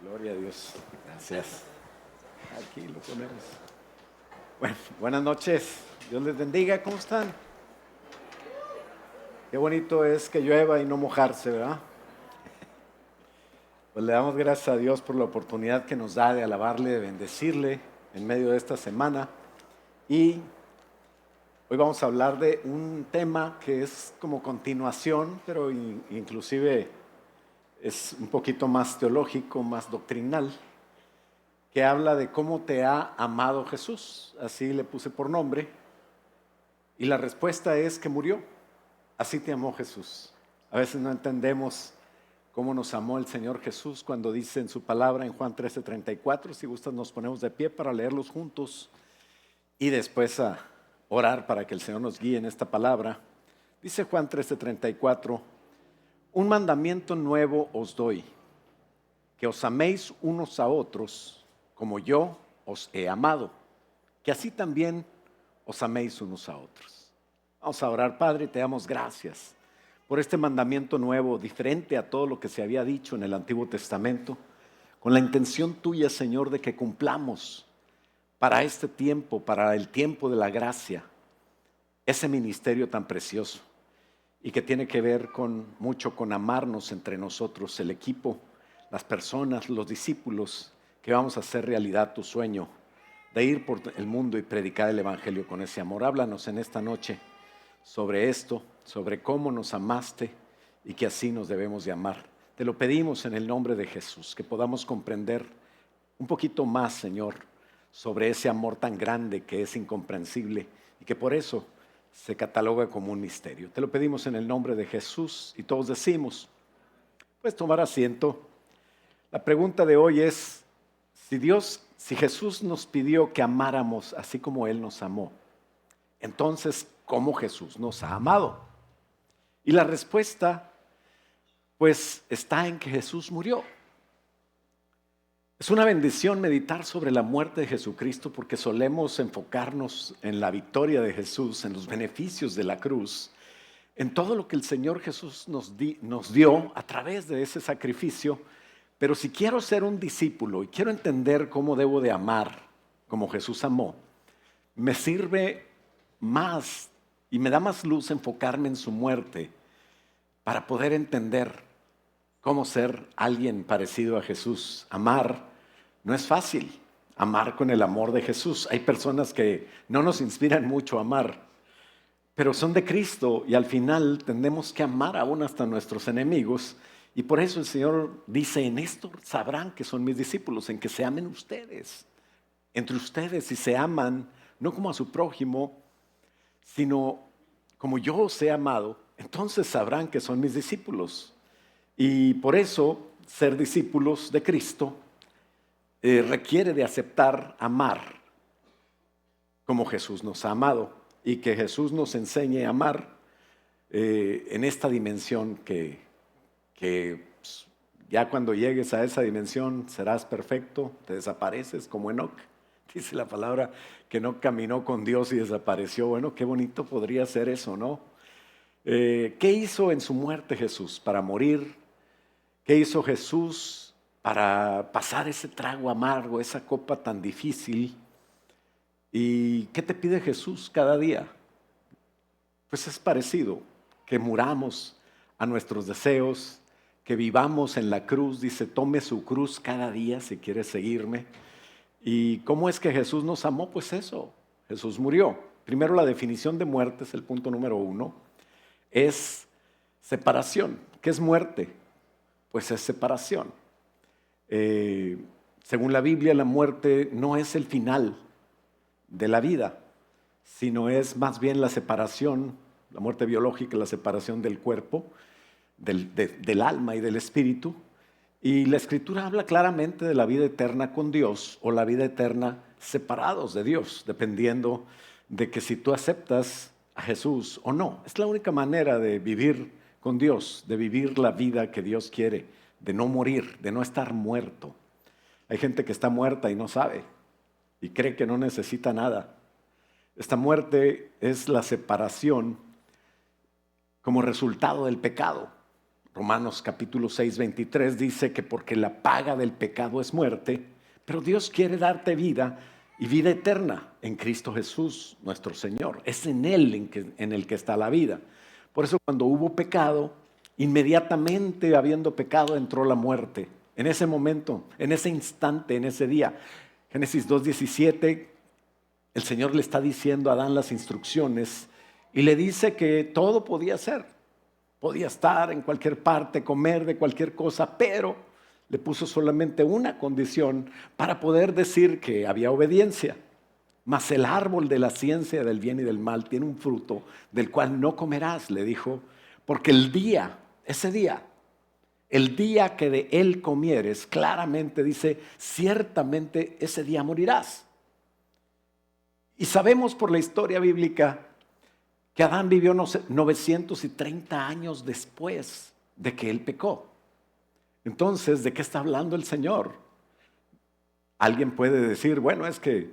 Gloria a Dios. Gracias. Aquí lo ponemos. Bueno, buenas noches. Dios les bendiga. ¿Cómo están? Qué bonito es que llueva y no mojarse, ¿verdad? Pues le damos gracias a Dios por la oportunidad que nos da de alabarle, de bendecirle en medio de esta semana. Y hoy vamos a hablar de un tema que es como continuación, pero inclusive es un poquito más teológico, más doctrinal, que habla de cómo te ha amado Jesús. Así le puse por nombre. Y la respuesta es que murió. Así te amó Jesús. A veces no entendemos cómo nos amó el Señor Jesús cuando dice en su palabra en Juan 13:34. Si gustas nos ponemos de pie para leerlos juntos y después a orar para que el Señor nos guíe en esta palabra. Dice Juan 13:34, un mandamiento nuevo os doy, que os améis unos a otros como yo os he amado, que así también os améis unos a otros. Vamos a orar. Padre, te damos gracias por este mandamiento nuevo, diferente a todo lo que se había dicho en el Antiguo Testamento, con la intención tuya, Señor, de que cumplamos para este tiempo, para el tiempo de la gracia, ese ministerio tan precioso y que tiene que ver mucho con amarnos entre nosotros, el equipo, las personas, los discípulos, que vamos a hacer realidad tu sueño de ir por el mundo y predicar el Evangelio con ese amor. Háblanos en esta noche sobre esto, sobre cómo nos amaste y que así nos debemos de amar. Te lo pedimos en el nombre de Jesús, que podamos comprender un poquito más, Señor, sobre ese amor tan grande que es incomprensible y que por eso se cataloga como un misterio. Te lo pedimos en el nombre de Jesús y todos decimos, puedes tomar asiento. La pregunta de hoy es, si Jesús nos pidió que amáramos así como Él nos amó, entonces, ¿cómo Jesús nos ha amado? Y la respuesta, pues, está en que Jesús murió. Es una bendición meditar sobre la muerte de Jesucristo porque solemos enfocarnos en la victoria de Jesús, en los beneficios de la cruz, en todo lo que el Señor Jesús nos dio a través de ese sacrificio. Pero si quiero ser un discípulo y quiero entender cómo debo de amar como Jesús amó, me sirve más y me da más luz enfocarme en su muerte para poder entender cómo ser alguien parecido a Jesús. Amar no es fácil, amar con el amor de Jesús. Hay personas que no nos inspiran mucho a amar, pero son de Cristo y al final tenemos que amar aún hasta nuestros enemigos. Y por eso el Señor dice, en esto sabrán que son mis discípulos, en que se amen ustedes, entre ustedes, si se aman, no como a su prójimo, sino como yo os he amado, entonces sabrán que son mis discípulos. Y por eso ser discípulos de Cristo requiere de aceptar amar como Jesús nos ha amado y que Jesús nos enseñe a amar en esta dimensión que pues, ya cuando llegues a esa dimensión serás perfecto, te desapareces como Enoc. Dice la palabra que no caminó con Dios y desapareció. Bueno, qué bonito podría ser eso, ¿no? ¿Qué hizo en su muerte Jesús para morir? ¿Qué hizo Jesús para pasar ese trago amargo, esa copa tan difícil? ¿Y qué te pide Jesús cada día? Pues es parecido, que muramos a nuestros deseos, que vivamos en la cruz. Dice, tome su cruz cada día si quiere seguirme. ¿Y cómo es que Jesús nos amó? Pues eso, Jesús murió. Primero, la definición de muerte es el punto número 1. Es separación. ¿Qué es muerte? Pues es separación. Según la Biblia, la muerte no es el final de la vida, sino es más bien la separación, la muerte biológica, la separación del cuerpo, del alma y del espíritu. Y la Escritura habla claramente de la vida eterna con Dios o la vida eterna separados de Dios, dependiendo de que si tú aceptas a Jesús o no. Es la única manera de vivir con Dios, de vivir la vida que Dios quiere, de no morir, de no estar muerto. Hay gente que está muerta y no sabe y cree que no necesita nada. Esta muerte es la separación como resultado del pecado. Romanos capítulo 6, 23 dice que porque la paga del pecado es muerte, pero Dios quiere darte vida y vida eterna en Cristo Jesús, nuestro Señor. Es en Él en el que está la vida. Por eso cuando hubo pecado, inmediatamente habiendo pecado entró la muerte. En ese momento, en ese instante, en ese día. Génesis 2:17, el Señor le está diciendo a Adán las instrucciones y le dice que todo podía ser. Podía estar en cualquier parte, comer de cualquier cosa, pero le puso solamente una condición para poder decir que había obediencia. Mas el árbol de la ciencia del bien y del mal tiene un fruto del cual no comerás, le dijo, porque ese día, el día que de él comieres, claramente dice, ciertamente ese día morirás. Y sabemos por la historia bíblica que Adán vivió 930 años después de que él pecó. Entonces, ¿de qué está hablando el Señor? Alguien puede decir, bueno, es que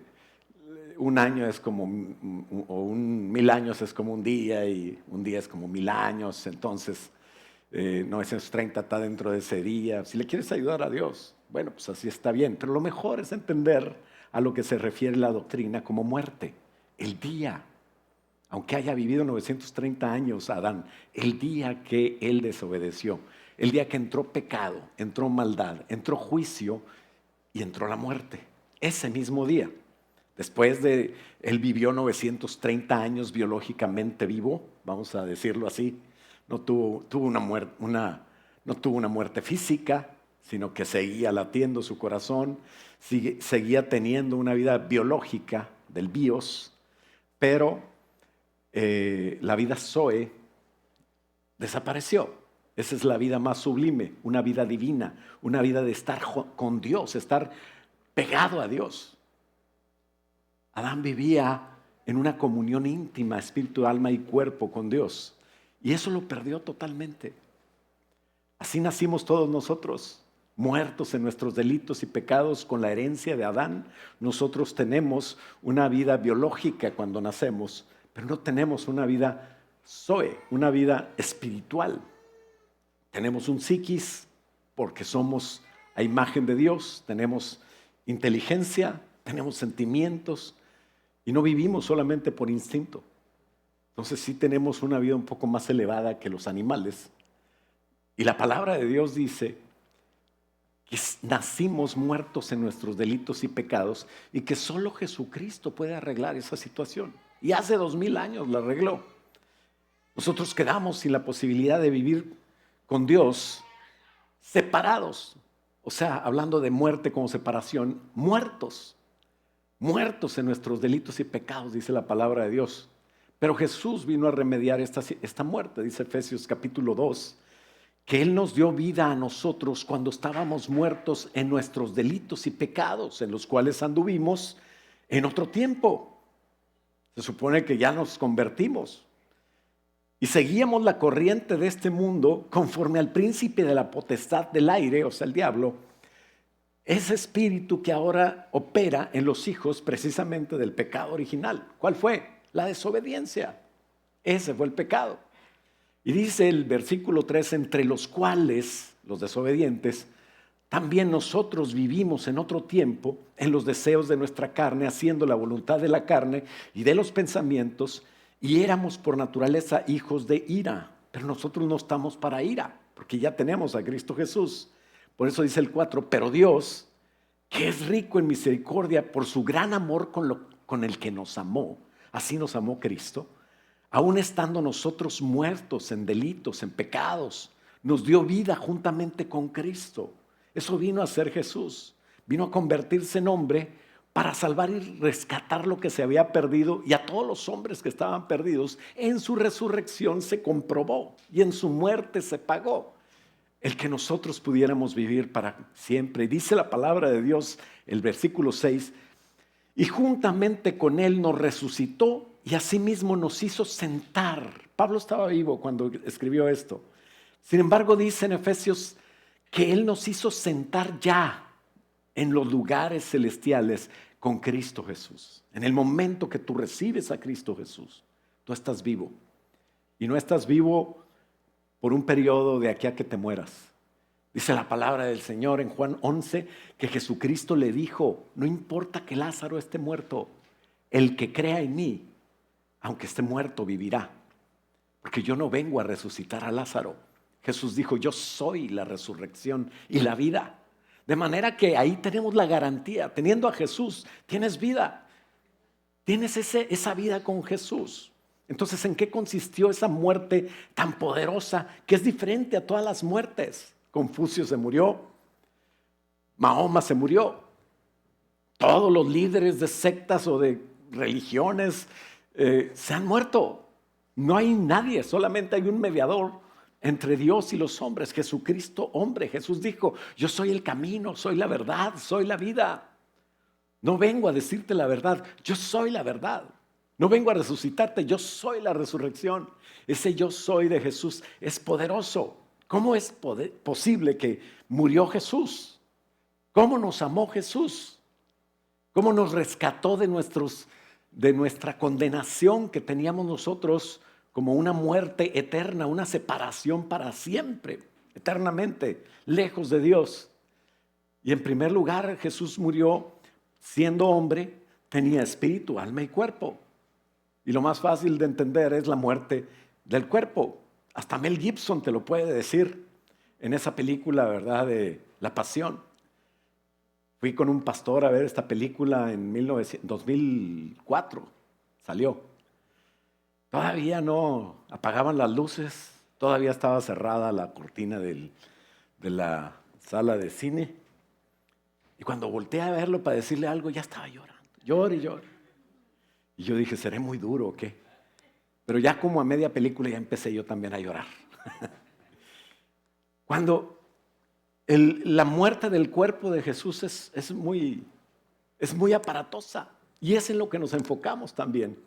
un año es como, o 1000 años es como un día y un día es como 1000 años, entonces 930 está dentro de ese día. Si le quieres ayudar a Dios, bueno, pues así está bien, pero lo mejor es entender a lo que se refiere la doctrina como muerte, el día. Aunque haya vivido 930 años Adán, el día que él desobedeció, el día que entró pecado, entró maldad, entró juicio y entró la muerte, ese mismo día. Después de, él vivió 930 años biológicamente vivo, vamos a decirlo así. No tuvo una muerte física, sino que seguía latiendo su corazón, seguía teniendo una vida biológica del bios, pero la vida Zoe desapareció. Esa es la vida más sublime, una vida divina, una vida de estar con Dios, estar pegado a Dios. Adán vivía en una comunión íntima, espíritu, alma y cuerpo con Dios. Y eso lo perdió totalmente. Así nacimos todos nosotros, muertos en nuestros delitos y pecados con la herencia de Adán. Nosotros tenemos una vida biológica cuando nacemos, pero no tenemos una vida zoe, una vida espiritual. Tenemos un psiquis porque somos a imagen de Dios, tenemos inteligencia, tenemos sentimientos y no vivimos solamente por instinto. Entonces sí tenemos una vida un poco más elevada que los animales. Y la palabra de Dios dice que nacimos muertos en nuestros delitos y pecados y que solo Jesucristo puede arreglar esa situación. Y hace 2000 años la arregló. Nosotros quedamos sin la posibilidad de vivir con Dios separados. O sea, hablando de muerte como separación, muertos en nuestros delitos y pecados, dice la palabra de Dios. Pero Jesús vino a remediar esta muerte, dice Efesios capítulo 2, que Él nos dio vida a nosotros cuando estábamos muertos en nuestros delitos y pecados, en los cuales anduvimos en otro tiempo. Se supone que ya nos convertimos y seguíamos la corriente de este mundo conforme al príncipe de la potestad del aire, o sea, el diablo, ese espíritu que ahora opera en los hijos precisamente del pecado original. ¿Cuál fue? La desobediencia. Ese fue el pecado. Y dice el versículo 3, entre los cuales, los desobedientes, también nosotros vivimos en otro tiempo en los deseos de nuestra carne, haciendo la voluntad de la carne y de los pensamientos, y éramos por naturaleza hijos de ira. Pero nosotros no estamos para ira, porque ya tenemos a Cristo Jesús. Por eso dice el 4, pero Dios, que es rico en misericordia por su gran amor con el que nos amó, así nos amó Cristo, aún estando nosotros muertos en delitos, en pecados, nos dio vida juntamente con Cristo. Eso vino a ser Jesús. Vino a convertirse en hombre para salvar y rescatar lo que se había perdido, y a todos los hombres que estaban perdidos. En su resurrección se comprobó y en su muerte se pagó el que nosotros pudiéramos vivir para siempre. Y dice la palabra de Dios, el versículo 6, y juntamente con Él nos resucitó y asimismo nos hizo sentar. Pablo estaba vivo cuando escribió esto. Sin embargo, dice en Efesios que Él nos hizo sentar ya en los lugares celestiales con Cristo Jesús. En el momento que tú recibes a Cristo Jesús, tú estás vivo. Y no estás vivo por un periodo de aquí a que te mueras. Dice la palabra del Señor en Juan 11 que Jesucristo le dijo, no importa que Lázaro esté muerto, el que crea en mí, aunque esté muerto, vivirá. Porque yo no vengo a resucitar a Lázaro. Jesús dijo, yo soy la resurrección y la vida. De manera que ahí tenemos la garantía. Teniendo a Jesús, tienes vida. Tienes esa vida con Jesús. Entonces, ¿en qué consistió esa muerte tan poderosa que es diferente a todas las muertes? Confucio se murió. Mahoma se murió. Todos los líderes de sectas o de religiones se han muerto. No hay nadie, solamente hay un mediador entre Dios y los hombres, Jesucristo hombre. Jesús dijo, yo soy el camino, soy la verdad, soy la vida. No vengo a decirte la verdad, yo soy la verdad. No vengo a resucitarte, yo soy la resurrección. Ese yo soy de Jesús es poderoso. ¿Cómo es posible que murió Jesús? ¿Cómo nos amó Jesús? ¿Cómo nos rescató de nuestra condenación que teníamos nosotros como una muerte eterna, una separación para siempre, eternamente, lejos de Dios? Y en primer lugar, Jesús murió siendo hombre, tenía espíritu, alma y cuerpo. Y lo más fácil de entender es la muerte del cuerpo. Hasta Mel Gibson te lo puede decir en esa película, ¿verdad?, de La Pasión. Fui con un pastor a ver esta película en 2004, salió. Todavía no apagaban las luces, todavía estaba cerrada la cortina de la sala de cine. Y cuando volteé a verlo para decirle algo, ya estaba llorando, llore y llore. Y yo dije, ¿seré muy duro o qué? Pero ya como a media película ya empecé yo también a llorar. Cuando la muerte del cuerpo de Jesús es muy aparatosa, y es en lo que nos enfocamos también.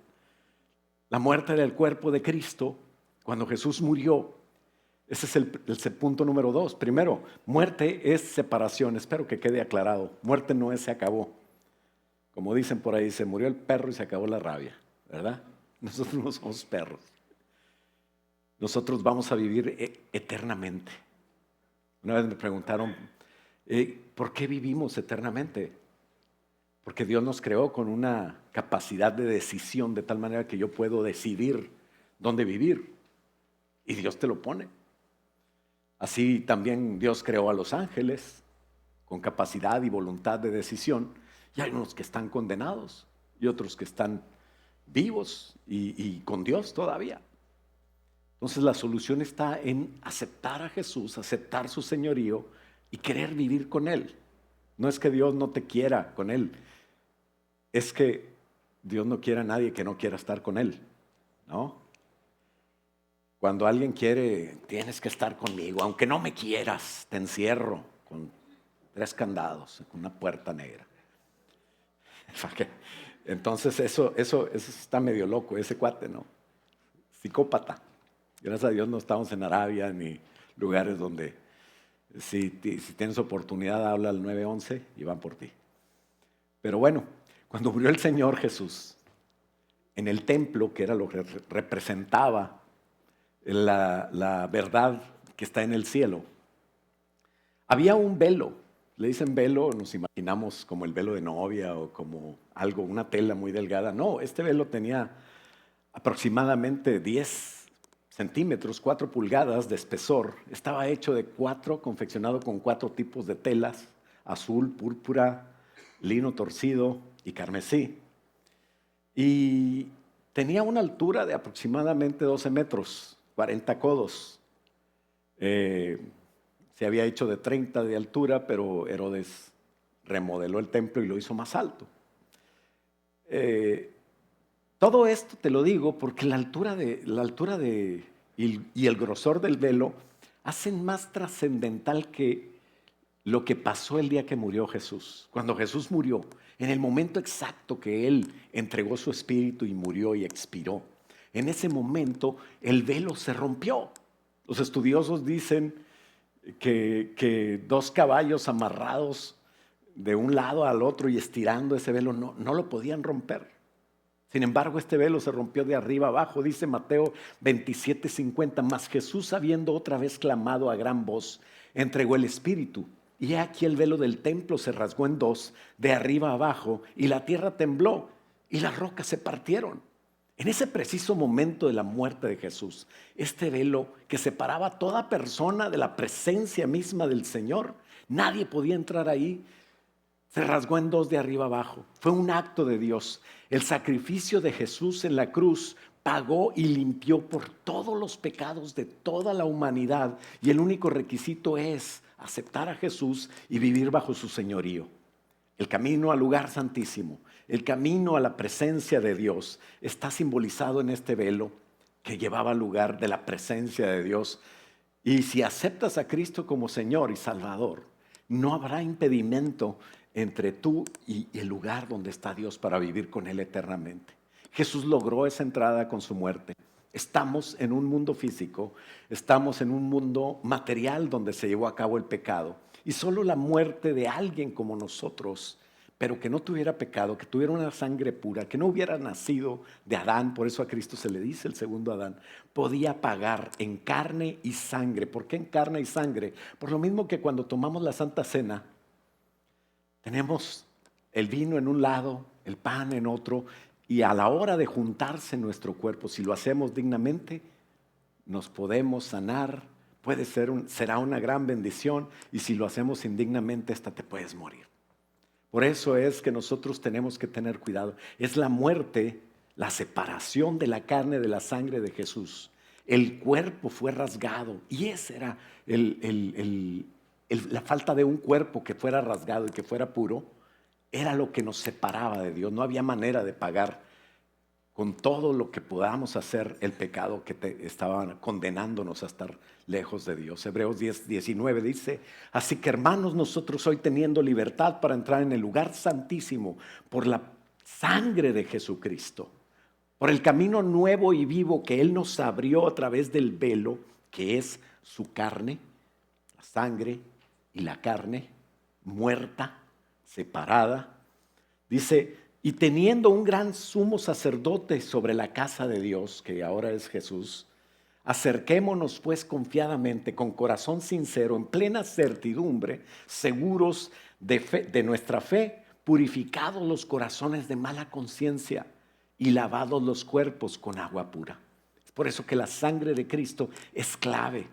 La muerte del cuerpo de Cristo, cuando Jesús murió, ese es el punto número 2. Primero, muerte es separación. Espero que quede aclarado. Muerte no es se acabó. Como dicen por ahí, se murió el perro y se acabó la rabia, ¿verdad? Nosotros no somos perros. Nosotros vamos a vivir eternamente. Una vez me preguntaron, ¿por qué vivimos eternamente? Porque Dios nos creó con una capacidad de decisión de tal manera que yo puedo decidir dónde vivir. Y Dios te lo pone. Así también Dios creó a los ángeles con capacidad y voluntad de decisión. Y hay unos que están condenados y otros que están vivos y con Dios todavía. Entonces la solución está en aceptar a Jesús, aceptar su señorío y querer vivir con Él. No es que Dios no te quiera con Él, es que Dios no quiere a nadie que no quiera estar con Él, ¿no? Cuando alguien quiere, tienes que estar conmigo, aunque no me quieras, te encierro con 3 candados, con una puerta negra. Entonces eso está medio loco, ese cuate, ¿no? Psicópata. Gracias a Dios no estamos en Arabia ni lugares donde si tienes oportunidad habla al 911 y van por ti. Pero bueno, cuando murió el Señor Jesús en el templo, que era lo que representaba la verdad que está en el cielo, había un velo. Le dicen velo, nos imaginamos como el velo de novia o como algo, una tela muy delgada. No, este velo tenía aproximadamente 10 centímetros, 4 pulgadas de espesor. Estaba hecho de 4, confeccionado con 4 tipos de telas: azul, púrpura, lino torcido y carmesí. Y tenía una altura de aproximadamente 12 metros, 40 codos. Se había hecho de 30 de altura, pero Herodes remodeló el templo y lo hizo más alto. Todo esto te lo digo porque la altura y el grosor del velo hacen más trascendental que lo que pasó el día que murió Jesús. Cuando Jesús murió, en el momento exacto que Él entregó su espíritu y murió y expiró, en ese momento el velo se rompió. Los estudiosos dicen que 2 caballos amarrados de un lado al otro y estirando ese velo no lo podían romper. Sin embargo, este velo se rompió de arriba abajo, dice Mateo 27:50. Mas Jesús, habiendo otra vez clamado a gran voz, entregó el Espíritu. Y he aquí el velo del templo se rasgó en dos, de arriba abajo, y la tierra tembló, y las rocas se partieron. En ese preciso momento de la muerte de Jesús, este velo que separaba a toda persona de la presencia misma del Señor, nadie podía entrar ahí, se rasgó en dos de arriba abajo. Fue un acto de Dios. El sacrificio de Jesús en la cruz pagó y limpió por todos los pecados de toda la humanidad. Y el único requisito es aceptar a Jesús y vivir bajo su señorío. El camino al lugar santísimo, el camino a la presencia de Dios está simbolizado en este velo que llevaba al lugar de la presencia de Dios. Y si aceptas a Cristo como Señor y Salvador, no habrá impedimento entre tú y el lugar donde está Dios para vivir con Él eternamente. Jesús logró esa entrada con su muerte. Estamos en un mundo físico, estamos en un mundo material donde se llevó a cabo el pecado. Y solo la muerte de alguien como nosotros, pero que no tuviera pecado, que tuviera una sangre pura, que no hubiera nacido de Adán, por eso a Cristo se le dice el segundo Adán, podía pagar en carne y sangre. ¿Por qué en carne y sangre? Por lo mismo que cuando tomamos la Santa Cena, tenemos el vino en un lado, el pan en otro, y a la hora de juntarse en nuestro cuerpo, si lo hacemos dignamente, nos podemos sanar, será una gran bendición, y si lo hacemos indignamente, hasta te puedes morir. Por eso es que nosotros tenemos que tener cuidado. Es la muerte, la separación de la carne de la sangre de Jesús. El cuerpo fue rasgado, y esa era la falta de un cuerpo que fuera rasgado y que fuera puro, era lo que nos separaba de Dios. No había manera de pagar con todo lo que podamos hacer el pecado que estaba condenándonos a estar lejos de Dios. Hebreos 10:19 dice: así que, hermanos, nosotros hoy, teniendo libertad para entrar en el lugar santísimo por la sangre de Jesucristo, por el camino nuevo y vivo que Él nos abrió a través del velo, que es su carne, la sangre y la carne muerta, separada, dice: y teniendo un gran sumo sacerdote sobre la casa de Dios, que ahora es Jesús, acerquémonos pues confiadamente, con corazón sincero, en plena certidumbre, seguros de nuestra fe, purificados los corazones de mala conciencia y lavados los cuerpos con agua pura. Es por eso que la sangre de Cristo es clave.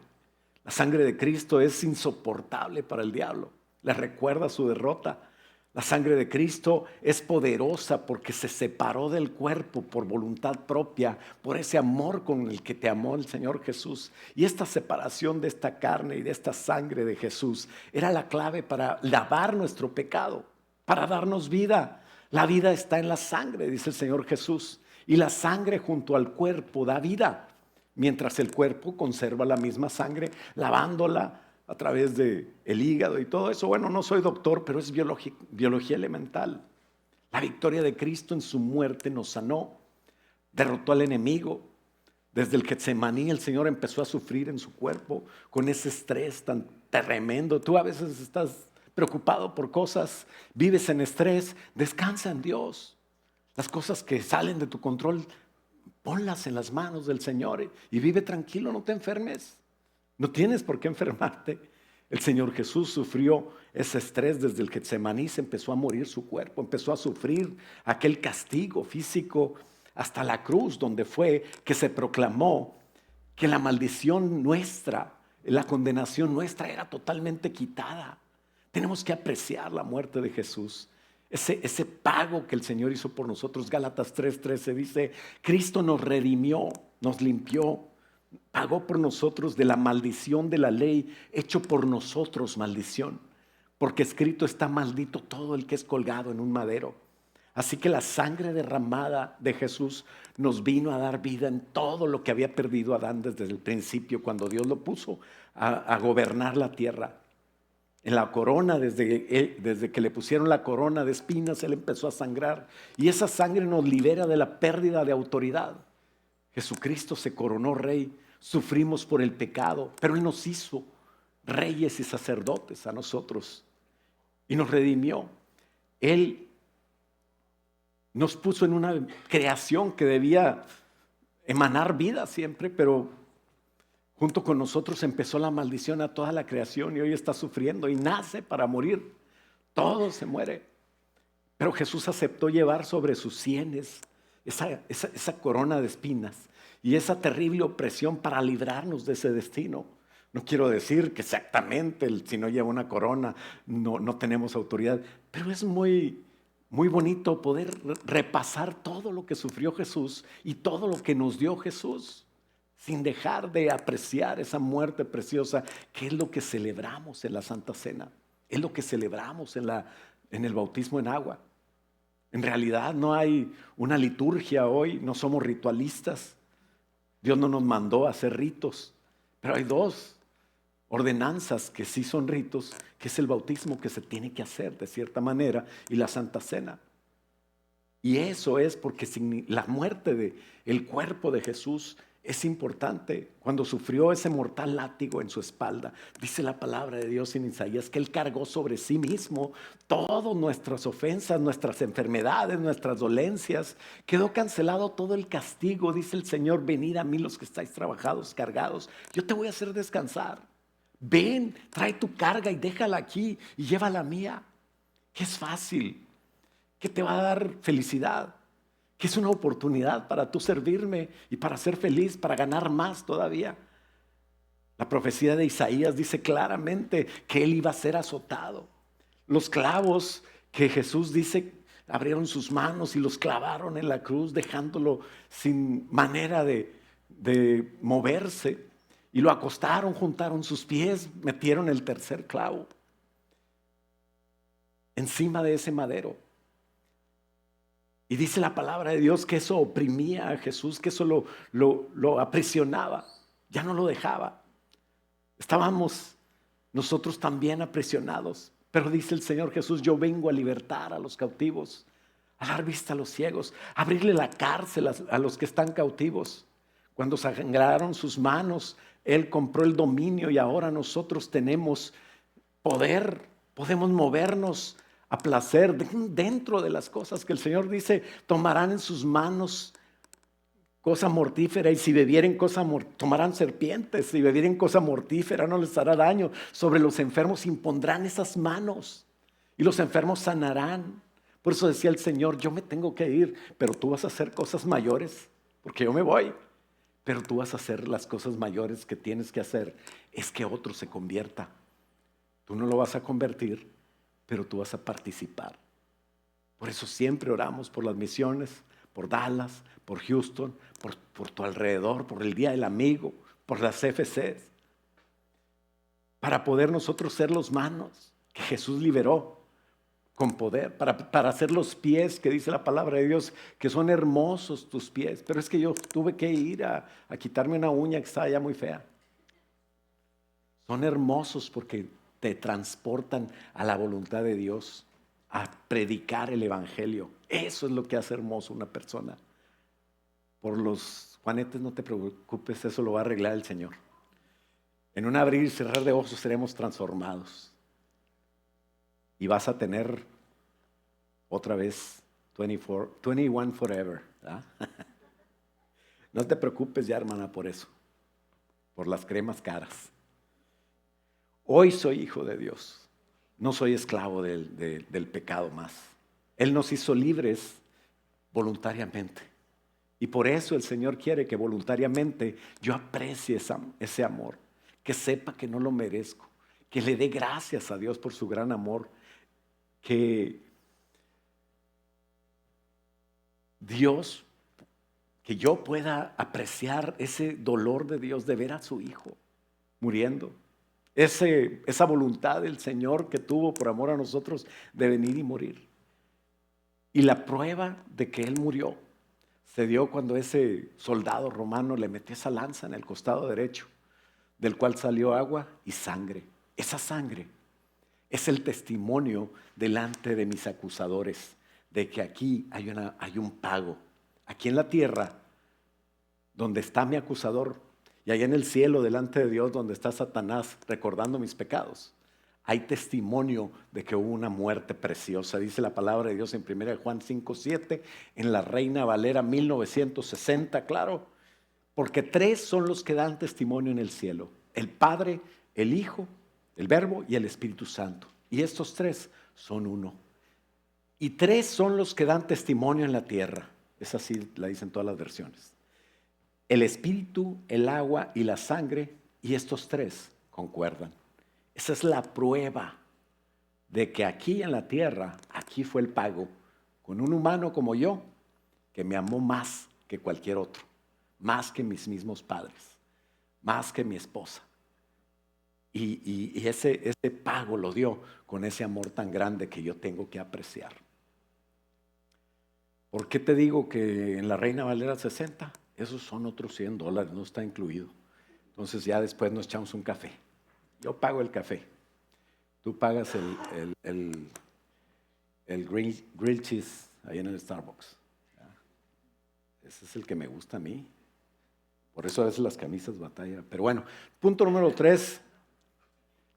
La sangre de Cristo es insoportable para el diablo. Le recuerda su derrota. La sangre de Cristo es poderosa porque se separó del cuerpo por voluntad propia, por ese amor con el que te amó el Señor Jesús. Y esta separación de esta carne y de esta sangre de Jesús era la clave para lavar nuestro pecado, para darnos vida. La vida está en la sangre, dice el Señor Jesús. Y la sangre junto al cuerpo da vida, mientras el cuerpo conserva la misma sangre, lavándola a través del hígado y todo eso. Bueno, no soy doctor, pero es biología elemental. La victoria de Cristo en su muerte nos sanó, derrotó al enemigo. Desde el Getsemaní el Señor empezó a sufrir en su cuerpo con ese estrés tan tremendo. Tú a veces estás preocupado por cosas, vives en estrés, descansa en Dios. Las cosas que salen de tu control, ponlas en las manos del Señor y vive tranquilo, no te enfermes. No tienes por qué enfermarte. El Señor Jesús sufrió ese estrés desde el Getsemaní, se empezó a morir su cuerpo, empezó a sufrir aquel castigo físico hasta la cruz, donde fue que se proclamó que la maldición nuestra, la condenación nuestra era totalmente quitada. Tenemos que apreciar la muerte de Jesús, ese pago que el Señor hizo por nosotros. Gálatas 3:13 dice: Cristo nos redimió, nos limpió, pagó por nosotros de la maldición de la ley, hecho por nosotros maldición, porque escrito está: maldito todo el que es colgado en un madero. Así que la sangre derramada de Jesús nos vino a dar vida en todo lo que había perdido Adán desde el principio, cuando Dios lo puso a gobernar la tierra. En la corona, desde que le pusieron la corona de espinas, Él empezó a sangrar, y esa sangre nos libera de la pérdida de autoridad. Jesucristo se coronó rey, sufrimos por el pecado, pero Él nos hizo reyes y sacerdotes a nosotros y nos redimió. Él Nos puso en una creación que debía emanar vida siempre, pero junto con nosotros empezó la maldición a toda la creación y hoy está sufriendo y nace para morir. Todo se muere. Pero Jesús aceptó llevar sobre sus sienes esa corona de espinas y esa terrible opresión para librarnos de ese destino. No quiero decir que exactamente si no lleva una corona no tenemos autoridad, pero es muy, muy bonito poder repasar todo lo que sufrió Jesús y todo lo que nos dio Jesús, sin dejar de apreciar esa muerte preciosa, que es lo que celebramos en la Santa Cena, es lo que celebramos en el bautismo en agua. En realidad no hay una liturgia hoy, no somos ritualistas. Dios no nos mandó a hacer ritos, pero hay dos ordenanzas que sí son ritos, que es el bautismo que se tiene que hacer de cierta manera y la Santa Cena. Y eso es porque la muerte del cuerpo de Jesús es importante. Cuando sufrió ese mortal látigo en su espalda, dice la palabra de Dios en Isaías que Él cargó sobre sí mismo todas nuestras ofensas, nuestras enfermedades, nuestras dolencias. Quedó cancelado todo el castigo. Dice el Señor: venid a mí los que estáis trabajados, cargados, yo te voy a hacer descansar. Ven, trae tu carga y déjala aquí y llévala mía, que es fácil, que te va a dar felicidad, que es una oportunidad para tú servirme y para ser feliz, para ganar más todavía. La profecía de Isaías dice claramente que Él iba a ser azotado. Los clavos que Jesús dice abrieron sus manos y los clavaron en la cruz, dejándolo sin manera de moverse. Y lo acostaron, juntaron sus pies, metieron el tercer clavo encima de ese madero. Y dice la palabra de Dios que eso oprimía a Jesús, que eso lo aprisionaba, ya no lo dejaba. Estábamos nosotros también aprisionados, pero dice el Señor Jesús: yo vengo a libertar a los cautivos, a dar vista a los ciegos, a abrirle la cárcel a los que están cautivos. Cuando sangraron sus manos, Él compró el dominio y ahora nosotros tenemos poder, podemos movernos a placer dentro de las cosas que el Señor dice: tomarán en sus manos cosa mortífera y si bebieren tomarán serpientes, si bebieren cosa mortífera no les hará daño. Sobre los enfermos impondrán esas manos y los enfermos sanarán. Por eso decía el Señor: yo me tengo que ir, pero tú vas a hacer cosas mayores, porque yo me voy. Pero tú vas a hacer las cosas mayores que tienes que hacer, es que otro se convierta. Tú no lo vas a convertir, pero tú vas a participar. Por eso siempre oramos por las misiones, por Dallas, por Houston, por tu alrededor, por el Día del Amigo, por las CFCs, para poder nosotros ser los manos que Jesús liberó con poder, para hacer los pies que dice la palabra de Dios, que son hermosos tus pies. Pero es que yo tuve que ir a quitarme una uña que estaba ya muy fea. Son hermosos porque te transportan a la voluntad de Dios, a predicar el evangelio. Eso es lo que hace hermoso una persona. Por los juanetes no te preocupes, eso lo va a arreglar el Señor. En un abrir y cerrar de ojos seremos transformados. Y vas a tener otra vez 21 forever. ¿Ah? No te preocupes ya, hermana, por eso, por las cremas caras. Hoy soy hijo de Dios, no soy esclavo del pecado más. Él nos hizo libres voluntariamente. Y por eso el Señor quiere que voluntariamente yo aprecie ese amor, que sepa que no lo merezco, que le dé gracias a Dios por su gran amor, que Dios, que yo pueda apreciar ese dolor de Dios de ver a su hijo muriendo. Esa voluntad del Señor que tuvo por amor a nosotros de venir y morir. Y la prueba de que Él murió se dio cuando ese soldado romano le metió esa lanza en el costado derecho, del cual salió agua y sangre. Esa sangre es el testimonio delante de mis acusadores de que aquí hay un pago. Aquí en la tierra, donde está mi acusador, y allá en el cielo delante de Dios donde está Satanás recordando mis pecados, hay testimonio de que hubo una muerte preciosa. Dice la palabra de Dios en 1 Juan 5:7, en la Reina Valera 1960, claro, porque tres son los que dan testimonio en el cielo: el Padre, el Hijo, el Verbo y el Espíritu Santo. Y estos tres son uno. Y tres son los que dan testimonio en la tierra. Es así, la dicen todas las versiones: el Espíritu, el agua y la sangre. Y estos tres concuerdan. Esa es la prueba de que aquí en la tierra, aquí fue el pago, con un humano como yo, que me amó más que cualquier otro, más que mis mismos padres, más que mi esposa. Y ese pago lo dio con ese amor tan grande que yo tengo que apreciar. ¿Por qué te digo que en la Reina Valera 60? Esos son otros $100, no está incluido. Entonces ya después nos echamos un café. Yo pago el café. Tú pagas el grill cheese ahí en el Starbucks. Ese es el que me gusta a mí. Por eso a veces las camisas batallan. Pero bueno, punto número 3.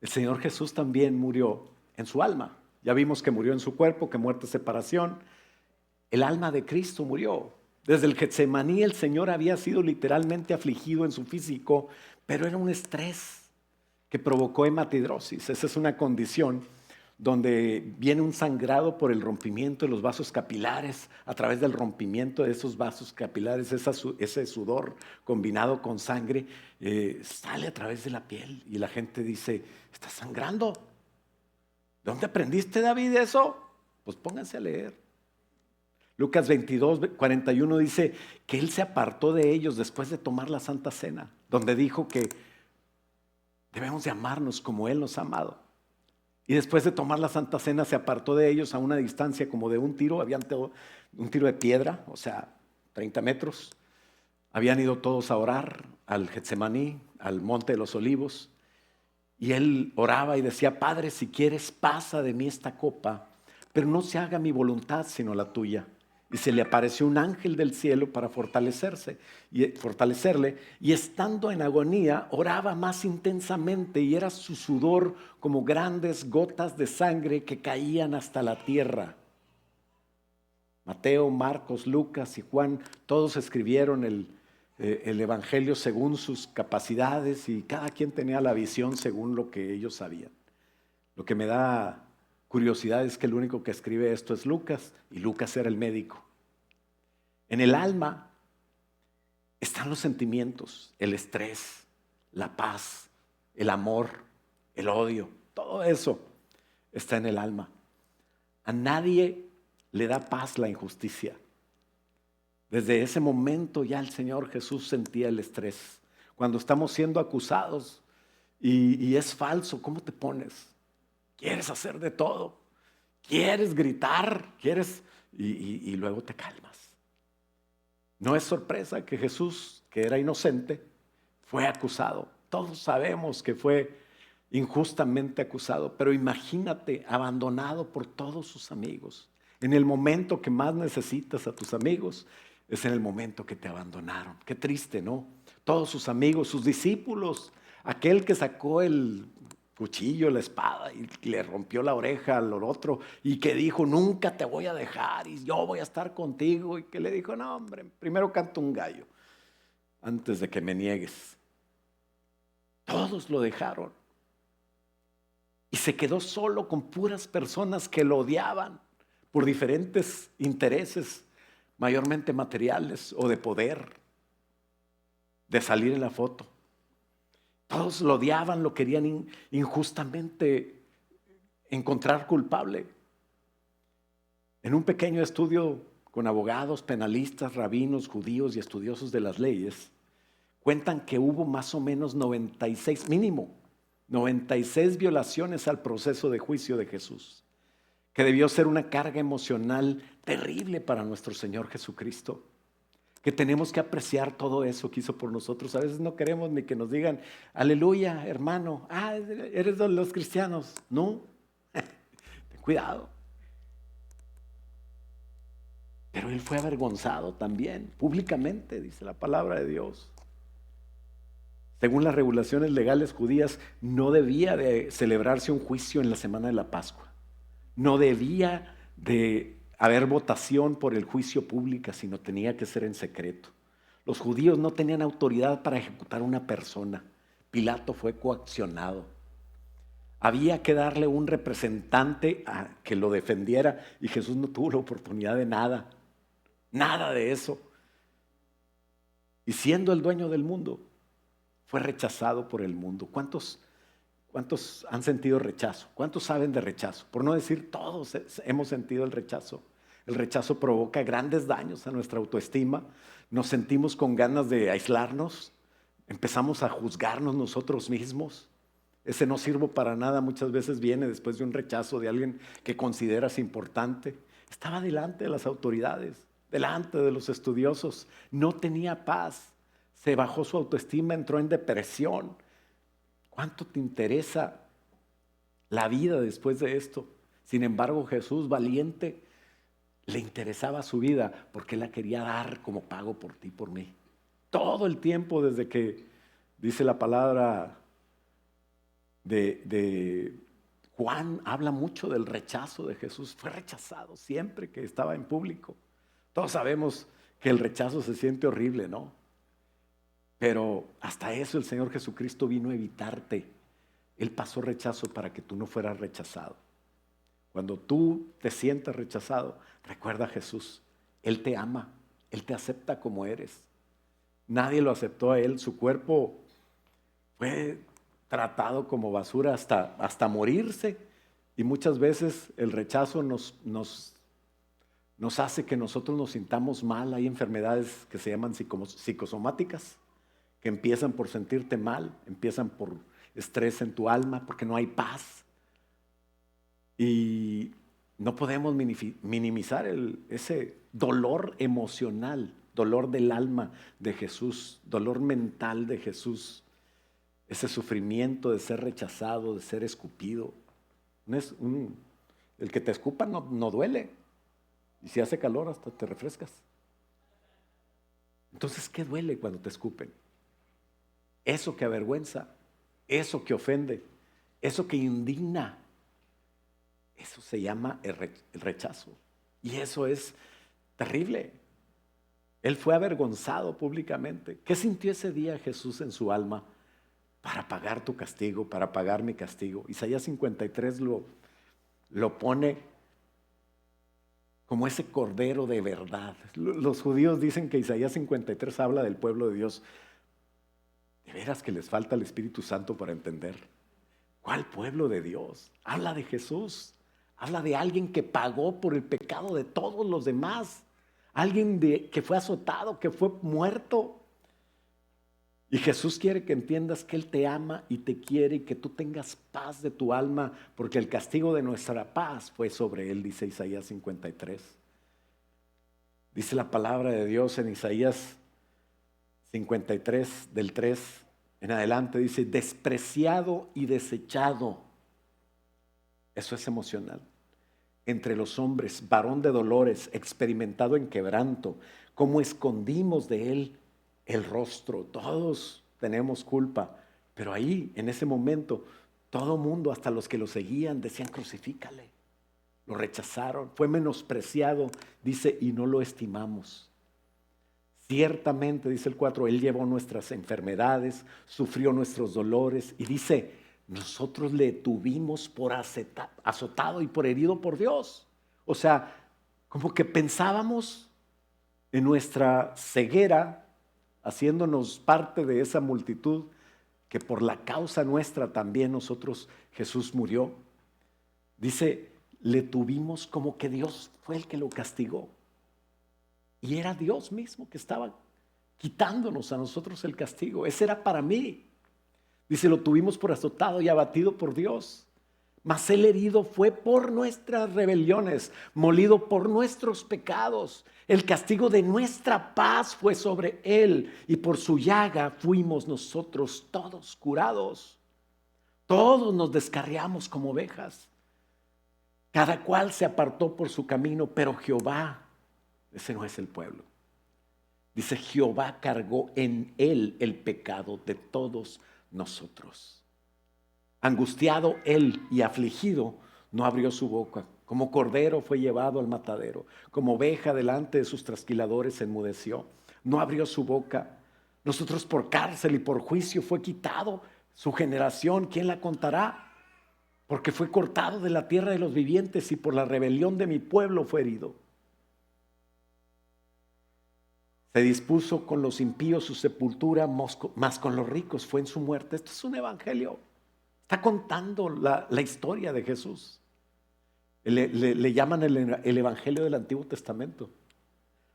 El Señor Jesús también murió en su alma. Ya vimos que murió en su cuerpo, que muerte, separación. El alma de Cristo murió. Desde el Getsemaní el Señor había sido literalmente afligido en su físico, pero era un estrés que provocó hematidrosis. Esa es una condición donde viene un sangrado por el rompimiento de los vasos capilares. A través del rompimiento de esos vasos capilares, ese sudor combinado con sangre sale a través de la piel y la gente dice: está sangrando. ¿De dónde aprendiste, David, eso? Pues pónganse a leer. Lucas 22:41 dice que Él se apartó de ellos después de tomar la Santa Cena, donde dijo que debemos de amarnos como Él nos ha amado. Y después de tomar la Santa Cena se apartó de ellos a una distancia como de un tiro. Habían un tiro de piedra, o sea, 30 metros. Habían ido todos a orar al Getsemaní, al Monte de los Olivos. Y Él oraba y decía: Padre, si quieres, pasa de mí esta copa, pero no se haga mi voluntad sino la tuya. Y se le apareció un ángel del cielo para fortalecerle, y estando en agonía oraba más intensamente, y era su sudor como grandes gotas de sangre que caían hasta la tierra. Mateo, Marcos, Lucas y Juan, todos escribieron el evangelio según sus capacidades, y cada quien tenía la visión según lo que ellos sabían. Lo que me da curiosidad es que el único que escribe esto es Lucas, y Lucas era el médico. En el alma están los sentimientos, el estrés, la paz, el amor, el odio. Todo eso está en el alma. A nadie le da paz la injusticia. Desde ese momento ya el Señor Jesús sentía el estrés. Cuando estamos siendo acusados y es falso, ¿cómo te pones? Quieres hacer de todo, quieres gritar, y luego te calmas. No es sorpresa que Jesús, que era inocente, fue acusado. Todos sabemos que fue injustamente acusado, pero imagínate abandonado por todos sus amigos. En el momento que más necesitas a tus amigos, es en el momento que te abandonaron. Qué triste, ¿no? Todos sus amigos, sus discípulos, aquel que sacó el cuchillo, la espada y le rompió la oreja al otro, y que dijo: nunca te voy a dejar y yo voy a estar contigo, y que le dijo: no, hombre, primero canto un gallo antes de que me niegues. Todos lo dejaron y se quedó solo con puras personas que lo odiaban por diferentes intereses, mayormente materiales o de poder, de salir en la foto. Todos lo odiaban, lo querían injustamente encontrar culpable. En un pequeño estudio con abogados, penalistas, rabinos, judíos y estudiosos de las leyes, cuentan que hubo más o menos 96, mínimo, 96 violaciones al proceso de juicio de Jesús, que debió ser una carga emocional terrible para nuestro Señor Jesucristo. Que tenemos que apreciar todo eso que hizo por nosotros. A veces no queremos ni que nos digan: aleluya, hermano, eres de los cristianos. No, ten cuidado. Pero Él fue avergonzado también, públicamente, dice la palabra de Dios. Según las regulaciones legales judías, no debía de celebrarse un juicio en la semana de la Pascua. No debía de haber votación por el juicio público, sino tenía que ser en secreto. Los judíos no tenían autoridad para ejecutar a una persona. Pilato fue coaccionado. Había que darle un representante a que lo defendiera y Jesús no tuvo la oportunidad de nada. Nada de eso. Y siendo el dueño del mundo, fue rechazado por el mundo. ¿Cuántos han sentido rechazo? ¿Cuántos saben de rechazo? Por no decir todos hemos sentido el rechazo. El rechazo provoca grandes daños a nuestra autoestima. Nos sentimos con ganas de aislarnos. Empezamos a juzgarnos nosotros mismos. Ese no sirvo para nada muchas veces viene después de un rechazo de alguien que consideras importante. Estaba delante de las autoridades, delante de los estudiosos. No tenía paz. Se bajó su autoestima, entró en depresión. ¿Cuánto te interesa la vida después de esto? Sin embargo, Jesús, valiente, le interesaba su vida porque la quería dar como pago por ti, por mí. Todo el tiempo desde que dice la palabra de Juan, habla mucho del rechazo de Jesús. Fue rechazado siempre que estaba en público. Todos sabemos que el rechazo se siente horrible, ¿no? Pero hasta eso el Señor Jesucristo vino a evitarte. Él pasó rechazo para que tú no fueras rechazado. Cuando tú te sientas rechazado, recuerda a Jesús. Él te ama, Él te acepta como eres. Nadie lo aceptó a Él. Su cuerpo fue tratado como basura hasta morirse. Y muchas veces el rechazo nos hace que nosotros nos sintamos mal. Hay enfermedades que se llaman psicosomáticas, que empiezan por sentirte mal, empiezan por estrés en tu alma, porque no hay paz. Y no podemos minimizar ese dolor emocional, dolor del alma de Jesús, dolor mental de Jesús, ese sufrimiento de ser rechazado, de ser escupido. El que te escupa no duele, y si hace calor hasta te refrescas. Entonces, ¿qué duele cuando te escupen? Eso que avergüenza, eso que ofende, eso que indigna, eso se llama el rechazo. Y eso es terrible. Él fue avergonzado públicamente. ¿Qué sintió ese día Jesús en su alma para pagar tu castigo, para pagar mi castigo? Isaías 53 lo pone como ese cordero de verdad. Los judíos dicen que Isaías 53 habla del pueblo de Dios. De veras que les falta el Espíritu Santo para entender. ¿Cuál pueblo de Dios? Habla de Jesús. Habla de alguien que pagó por el pecado de todos los demás. Alguien que fue azotado, que fue muerto. Y Jesús quiere que entiendas que Él te ama y te quiere y que tú tengas paz de tu alma, porque el castigo de nuestra paz fue sobre Él, dice Isaías 53. Dice la palabra de Dios en Isaías 53, del 3 en adelante, dice: despreciado y desechado. Eso es emocional. Entre los hombres, varón de dolores, experimentado en quebranto, cómo escondimos de Él el rostro. Todos tenemos culpa, pero ahí, en ese momento, todo mundo, hasta los que lo seguían, decían: crucifícale. Lo rechazaron, fue menospreciado, dice, y no lo estimamos. Ciertamente, dice el 4, Él llevó nuestras enfermedades, sufrió nuestros dolores, y dice: nosotros le tuvimos por azotado y por herido por Dios. O sea, como que pensábamos en nuestra ceguera, haciéndonos parte de esa multitud, que por la causa nuestra también nosotros, Jesús murió. Dice, le tuvimos como que Dios fue el que lo castigó. Y era Dios mismo que estaba quitándonos a nosotros el castigo. Ese era para mí. Dice, lo tuvimos por azotado y abatido por Dios. Mas Él herido fue por nuestras rebeliones, molido por nuestros pecados. El castigo de nuestra paz fue sobre Él, y por su llaga fuimos nosotros todos curados. Todos nos descarriamos como ovejas. Cada cual se apartó por su camino, pero Jehová, ese no es el pueblo. Dice, Jehová cargó en él el pecado de todos nosotros. Angustiado él y afligido, no abrió su boca. Como cordero fue llevado al matadero. Como oveja delante de sus trasquiladores se enmudeció. No abrió su boca. Nosotros por cárcel y por juicio fue quitado. Su generación, ¿quién la contará? Porque fue cortado de la tierra de los vivientes y por la rebelión de mi pueblo fue herido. Se dispuso con los impíos su sepultura, más con los ricos fue en su muerte. Esto es un evangelio. Está contando la historia de Jesús. Le llaman el evangelio del Antiguo Testamento.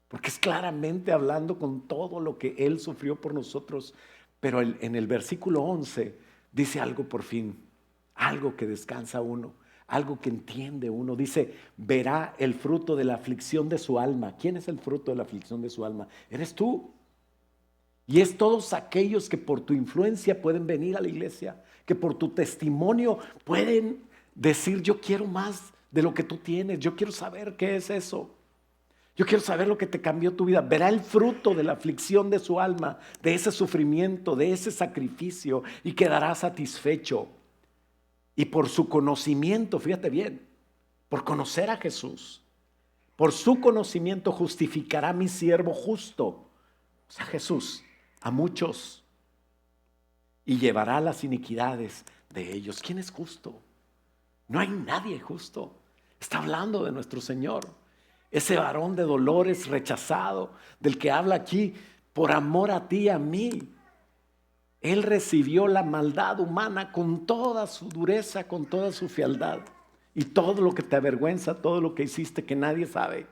Porque es claramente hablando con todo lo que Él sufrió por nosotros. Pero en el versículo 11 dice algo por fin. Algo que descansa uno. Algo que entiende uno. Dice, verá el fruto de la aflicción de su alma. ¿Quién es el fruto de la aflicción de su alma? Eres tú. Y es todos aquellos que por tu influencia pueden venir a la iglesia, que por tu testimonio pueden decir, yo quiero más de lo que tú tienes, yo quiero saber qué es eso. Yo quiero saber lo que te cambió tu vida. Verá el fruto de la aflicción de su alma, de ese sufrimiento, de ese sacrificio y quedará satisfecho. Y por su conocimiento, fíjate bien, por conocer a Jesús, por su conocimiento justificará mi siervo justo, o sea Jesús, a muchos y llevará las iniquidades de ellos. ¿Quién es justo? No hay nadie justo. Está hablando de nuestro Señor, ese varón de dolores rechazado, del que habla aquí, por amor a ti y a mí. Él recibió la maldad humana con toda su dureza, con toda su fealdad. Y todo lo que te avergüenza, todo lo que hiciste que nadie sabe.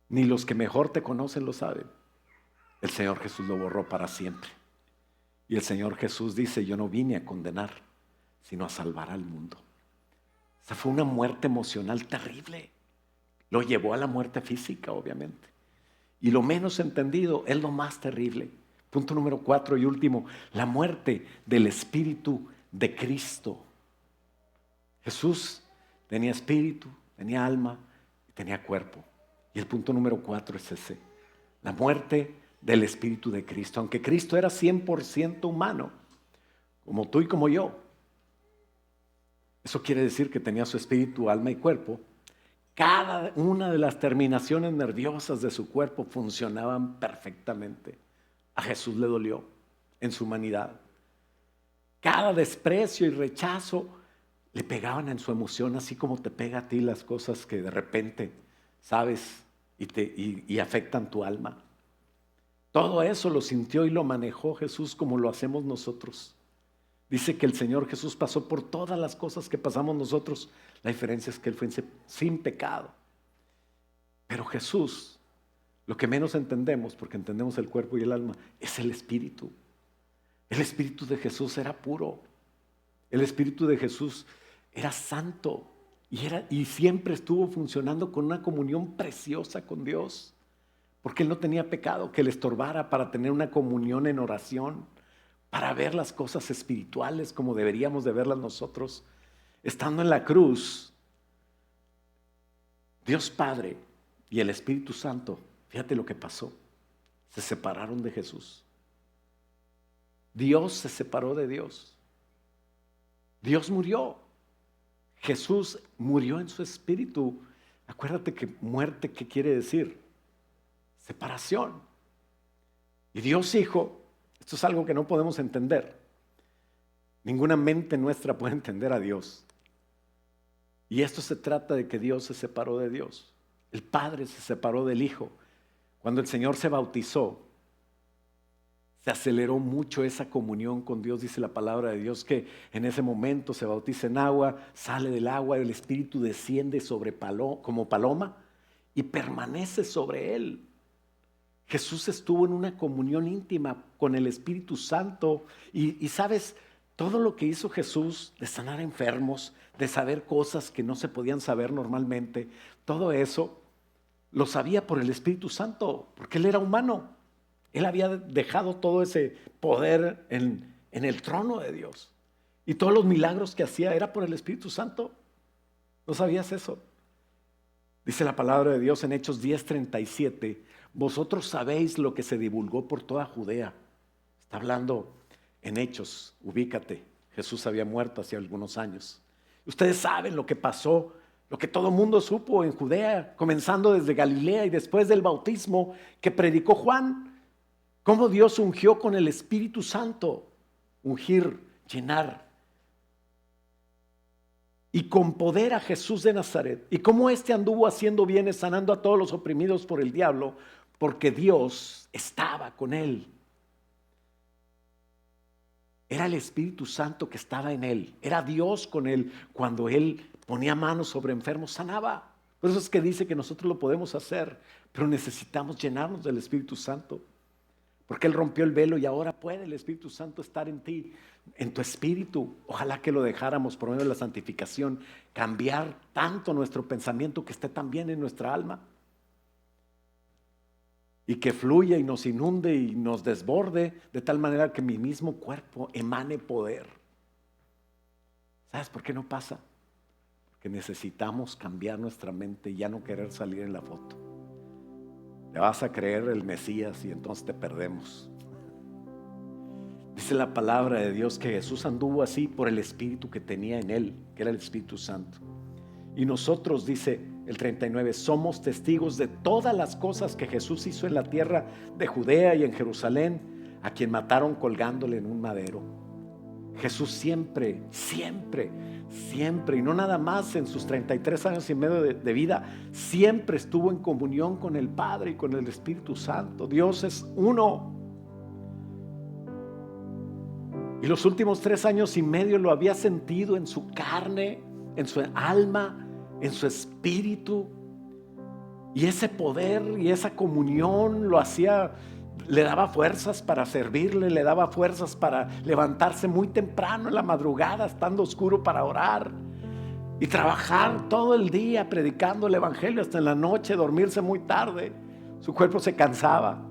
Ni los que mejor te conocen lo saben. El Señor Jesús lo borró para siempre. Y el Señor Jesús dice, yo no vine a condenar, sino a salvar al mundo. Esa fue una muerte emocional terrible. Lo llevó a la muerte física, obviamente. Y lo menos entendido es lo más terrible. Punto número 4 y último, la muerte del Espíritu de Cristo. Jesús tenía espíritu, tenía alma y tenía cuerpo. Y el punto número 4 es ese, la muerte del Espíritu de Cristo. Aunque Cristo era 100% humano, como tú y como yo. Eso quiere decir que tenía su espíritu, alma y cuerpo. Cada una de las terminaciones nerviosas de su cuerpo funcionaban perfectamente. A Jesús le dolió en su humanidad. Cada desprecio y rechazo le pegaban en su emoción, así como te pega a ti las cosas que de repente sabes y afectan tu alma. Todo eso lo sintió y lo manejó Jesús como lo hacemos nosotros. Dice que el Señor Jesús pasó por todas las cosas que pasamos nosotros. La diferencia es que Él fue sin pecado. Pero Jesús, lo que menos entendemos, porque entendemos el cuerpo y el alma, es el Espíritu. El Espíritu de Jesús era puro. El Espíritu de Jesús era santo y siempre estuvo funcionando con una comunión preciosa con Dios, porque Él no tenía pecado que le estorbara para tener una comunión en oración, para ver las cosas espirituales como deberíamos de verlas nosotros. Estando en la cruz, Dios Padre y el Espíritu Santo, fíjate lo que pasó, se separaron de Jesús. Dios se separó de Dios. Dios murió. Jesús murió en su espíritu. Acuérdate que muerte, ¿qué quiere decir? Separación. Y Dios Hijo, esto es algo que no podemos entender. Ninguna mente nuestra puede entender a Dios. Y esto se trata de que Dios se separó de Dios. El Padre se separó del Hijo. Cuando el Señor se bautizó, se aceleró mucho esa comunión con Dios. Dice la palabra de Dios que en ese momento se bautiza en agua, sale del agua, el Espíritu desciende como paloma y permanece sobre él. Jesús estuvo en una comunión íntima con el Espíritu Santo y sabes, todo lo que hizo Jesús de sanar enfermos, de saber cosas que no se podían saber normalmente, todo eso lo sabía por el Espíritu Santo, porque Él era humano. Él había dejado todo ese poder en el trono de Dios. Y todos los milagros que hacía era por el Espíritu Santo. ¿No sabías eso? Dice la palabra de Dios en Hechos 10:37. vosotros sabéis lo que se divulgó por toda Judea. Está hablando en Hechos, ubícate. Jesús había muerto hace algunos años. Ustedes saben lo que pasó, lo que todo el mundo supo en Judea, comenzando desde Galilea y después del bautismo que predicó Juan. Cómo Dios ungió con el Espíritu Santo, ungir, llenar. Y con poder a Jesús de Nazaret. Y cómo éste anduvo haciendo bienes, sanando a todos los oprimidos por el diablo, porque Dios estaba con él. Era el Espíritu Santo que estaba en él. Era Dios con él. Cuando él ponía manos sobre enfermos, sanaba. Por eso es que dice que nosotros lo podemos hacer, pero necesitamos llenarnos del Espíritu Santo. Porque Él rompió el velo y ahora puede el Espíritu Santo estar en ti, en tu espíritu. Ojalá que lo dejáramos por medio de la santificación, cambiar tanto nuestro pensamiento que esté también en nuestra alma. Y que fluya y nos inunde y nos desborde de tal manera que mi mismo cuerpo emane poder. ¿Sabes por qué no pasa? Porque necesitamos cambiar nuestra mente y ya no querer salir en la foto. Te vas a creer el Mesías y entonces te perdemos. Dice la palabra de Dios que Jesús anduvo así por el Espíritu que tenía en él, que era el Espíritu Santo. Y nosotros, dice el 39, somos testigos de todas las cosas que Jesús hizo en la tierra de Judea y en Jerusalén, a quien mataron colgándole en un madero. Jesús siempre, y no nada más en sus 33 años y medio de vida, siempre estuvo en comunión con el Padre y con el Espíritu Santo. Dios es uno. Y los últimos 3 años y medio lo había sentido en su carne, en su alma, en su espíritu. Y ese poder y esa comunión lo hacía, le daba fuerzas para servirle, le daba fuerzas para levantarse muy temprano en la madrugada, estando oscuro, para orar y trabajar todo el día predicando el evangelio hasta en la noche, dormirse muy tarde. Su cuerpo se cansaba,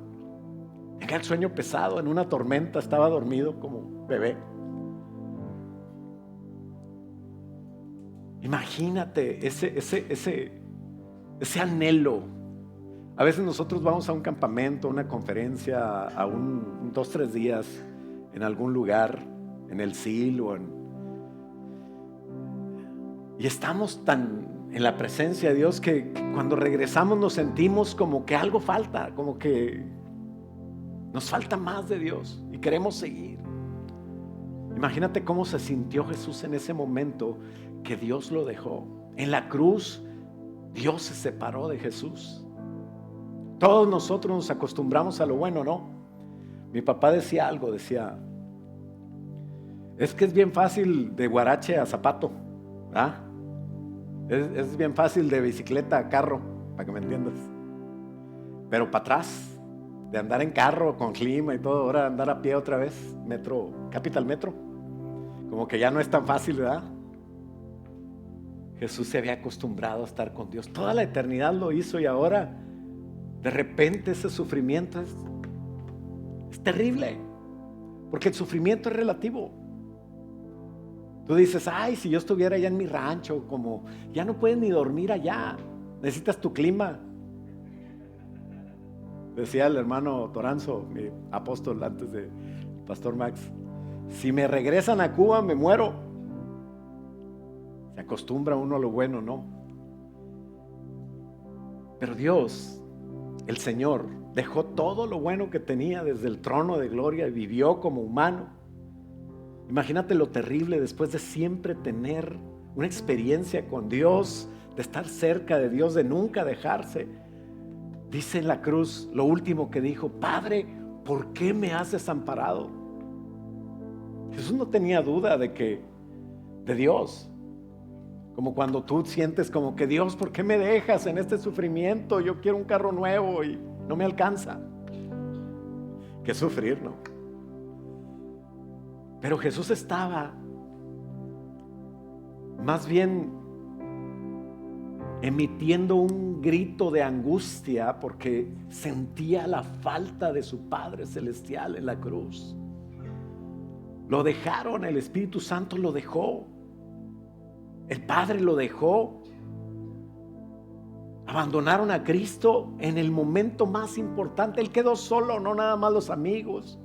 tenía el sueño pesado, en una tormenta estaba dormido como bebé. Imagínate ese anhelo. A veces nosotros vamos a un campamento, a una conferencia, a 2-3 días en algún lugar, en el SIL y estamos tan en la presencia de Dios que cuando regresamos nos sentimos como que algo falta, como que nos falta más de Dios y queremos seguir. Imagínate cómo se sintió Jesús en ese momento que Dios lo dejó. En la cruz, Dios se separó de Jesús. Todos nosotros nos acostumbramos a lo bueno, ¿no? Mi papá decía algo, es que es bien fácil de guarache a zapato, ¿ah? Es bien fácil de bicicleta a carro, para que me entiendas. Pero para atrás, de andar en carro con clima y todo, ahora andar a pie otra vez, Capital Metro, como que ya no es tan fácil, ¿verdad? Jesús se había acostumbrado a estar con Dios, toda la eternidad lo hizo y ahora de repente ese sufrimiento es terrible, porque el sufrimiento es relativo. Tú dices, ay, si yo estuviera allá en mi rancho, como ya no puedes ni dormir allá, necesitas tu clima. Decía el hermano Toranzo, mi apóstol antes de Pastor Max, si me regresan a Cuba me muero. Se acostumbra uno a lo bueno, ¿no? Pero Dios, el Señor, dejó todo lo bueno que tenía desde el trono de gloria y vivió como humano. Imagínate lo terrible después de siempre tener una experiencia con Dios, de estar cerca de Dios, de nunca dejarse. Dice en la cruz, lo último que dijo, Padre, ¿por qué me has desamparado? Jesús no tenía duda de Dios. Como cuando tú sientes como que Dios, ¿por qué me dejas en este sufrimiento? Yo quiero un carro nuevo y no me alcanza. Qué sufrir, ¿no? Pero Jesús estaba más bien emitiendo un grito de angustia porque sentía la falta de su Padre Celestial en la cruz. Lo dejaron, el Espíritu Santo lo dejó. El Padre lo dejó. abandonaron a Cristo en el momento más importante. Él quedó solo, no nada más los amigos,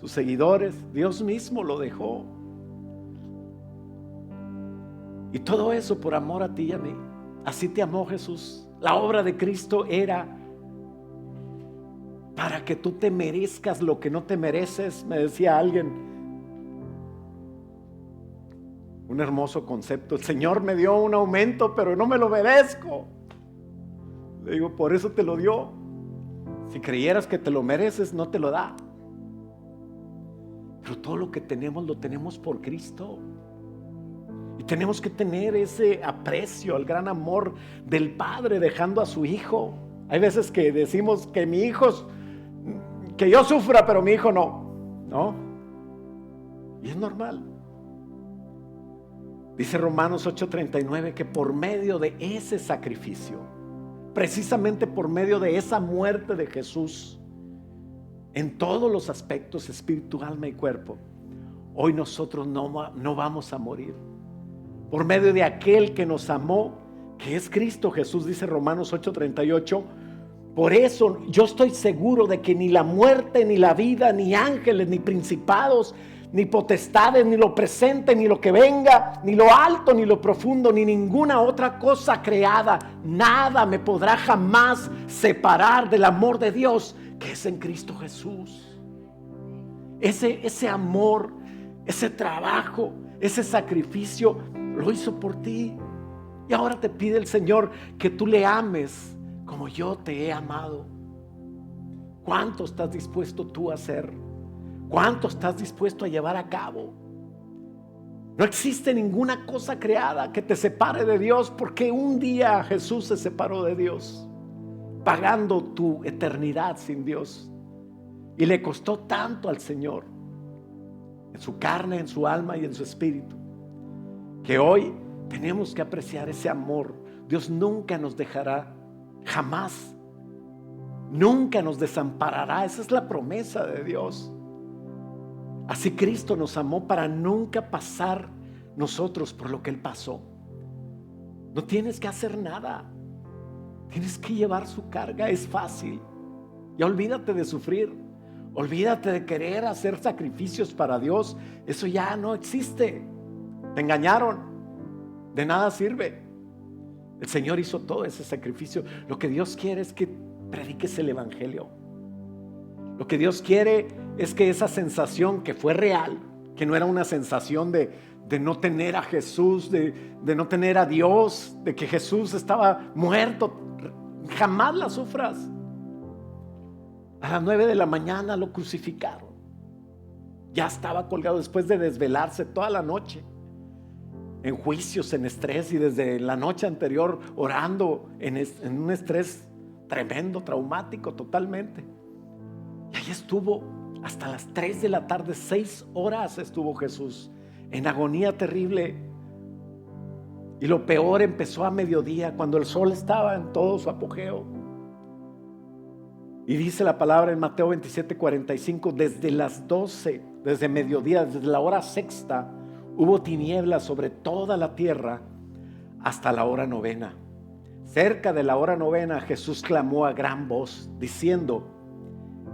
sus seguidores. Dios mismo lo dejó. Y todo eso por amor a ti y a mí. Así te amó Jesús. La obra de Cristo era para que tú te merezcas lo que no te mereces. Me decía alguien, un hermoso concepto: el Señor me dio un aumento, pero no me lo merezco. Le digo, por eso te lo dio. Si creyeras que te lo mereces, no te lo da. Pero todo lo que tenemos, lo tenemos por Cristo. Y tenemos que tener ese aprecio al gran amor del Padre dejando a su Hijo. Hay veces que decimos que mi hijo, que yo sufra, pero mi hijo no. Y es normal. Dice Romanos 8:39 que por medio de ese sacrificio, precisamente por medio de esa muerte de Jesús, en todos los aspectos, espíritu, alma y cuerpo, hoy nosotros no vamos a morir. Por medio de aquel que nos amó, que es Cristo Jesús, dice Romanos 8:38. Por eso yo estoy seguro de que ni la muerte, ni la vida, ni ángeles, ni principados, ni potestades, ni lo presente, ni lo que venga, ni lo alto, ni lo profundo, ni ninguna otra cosa creada, nada me podrá jamás separar del amor de Dios que es en Cristo Jesús. Ese amor, ese trabajo, ese sacrificio lo hizo por ti. Y ahora te pide el Señor que tú le ames como yo te he amado. ¿Cuánto estás dispuesto tú a hacer? ¿Cuánto estás dispuesto a llevar a cabo? No existe ninguna cosa creada que te separe de Dios, porque un día Jesús se separó de Dios, pagando tu eternidad sin Dios. Y le costó tanto al Señor, en su carne, en su alma y en su espíritu, que hoy tenemos que apreciar ese amor. Dios nunca nos dejará, jamás. Nunca nos desamparará. Esa es la promesa de Dios. Así Cristo nos amó para nunca pasar nosotros por lo que Él pasó. No tienes que hacer nada. Tienes que llevar su carga. Es fácil. Ya olvídate de sufrir. Olvídate de querer hacer sacrificios para Dios. Eso ya no existe. Te engañaron. De nada sirve. El Señor hizo todo ese sacrificio. Lo que Dios quiere es que prediques el evangelio. Lo que Dios quiere es que esa sensación que fue real, que no era una sensación de no tener a Jesús, de no tener a Dios, de que Jesús estaba muerto, jamás la sufras. A las 9 de la mañana lo crucificaron. Ya estaba colgado después de desvelarse toda la noche, en juicios, en estrés, y desde la noche anterior orando en un estrés tremendo, traumático totalmente. Y ahí estuvo hasta las 3 de la tarde, 6 horas estuvo Jesús en agonía terrible. Y lo peor empezó a mediodía, cuando el sol estaba en todo su apogeo. Y dice la palabra en Mateo 27:45, desde las 12, desde mediodía, desde la hora sexta, hubo tinieblas sobre toda la tierra hasta la hora novena. Cerca de la hora novena, Jesús clamó a gran voz, diciendo: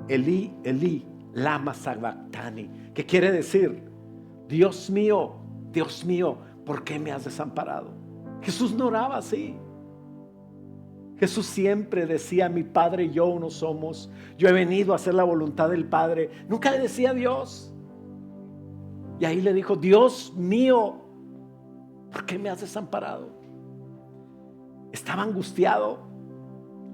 Elí, Elí, lama sabactani, que quiere decir: Dios mío, ¿por qué me has desamparado? Jesús no oraba así. Jesús siempre decía: mi Padre y yo uno somos, yo he venido a hacer la voluntad del Padre. Nunca le decía Dios. Y ahí le dijo: Dios mío, ¿por qué me has desamparado? Estaba angustiado.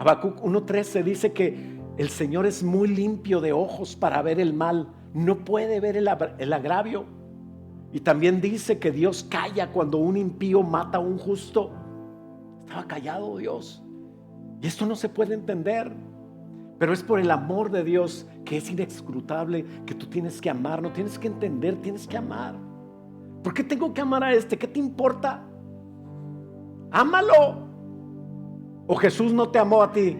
Habacuc 1:13 dice que el Señor es muy limpio de ojos para ver el mal, no puede ver el agravio. Y también dice que Dios calla cuando un impío mata a un justo. Estaba callado Dios. Y esto no se puede entender, pero es por el amor de Dios, que es inescrutable, que tú tienes que amar. No tienes que entender, tienes que amar. ¿Por qué tengo que amar a este? ¿Qué te importa? Ámalo. ¿O Jesús no te amó a ti?